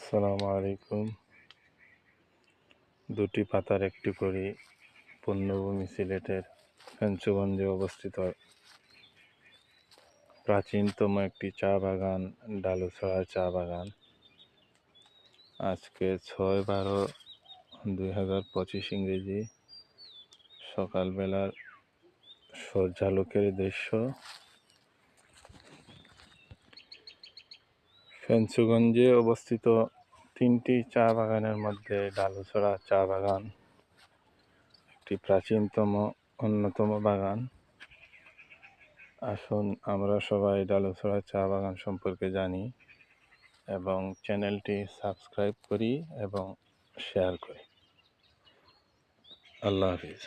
আসসালামু আলাইকুম। দুটি পাতার একটি কড়ি পুণ্যভূমি সিলেটের ফেঞ্চুগঞ্জে অবস্থিত প্রাচীনতম একটি চা বাগান ডালুছড়া চা বাগান। আজকে 6/12/2025 ইংরেজি সকালবেলার সূর্যালোকের দৃশ্য। ফেঞ্চুগঞ্জে অবস্থিত তিনটি চা বাগানের মধ্যে ডালুছড়া চা বাগান একটি প্রাচীনতম অন্যতম বাগান। আসুন আমরা সবাই ডালুছড়া চা বাগান সম্পর্কে জানি এবং চ্যানেলটি সাবস্ক্রাইব করি এবং শেয়ার করি। আল্লাহ হাফিজ।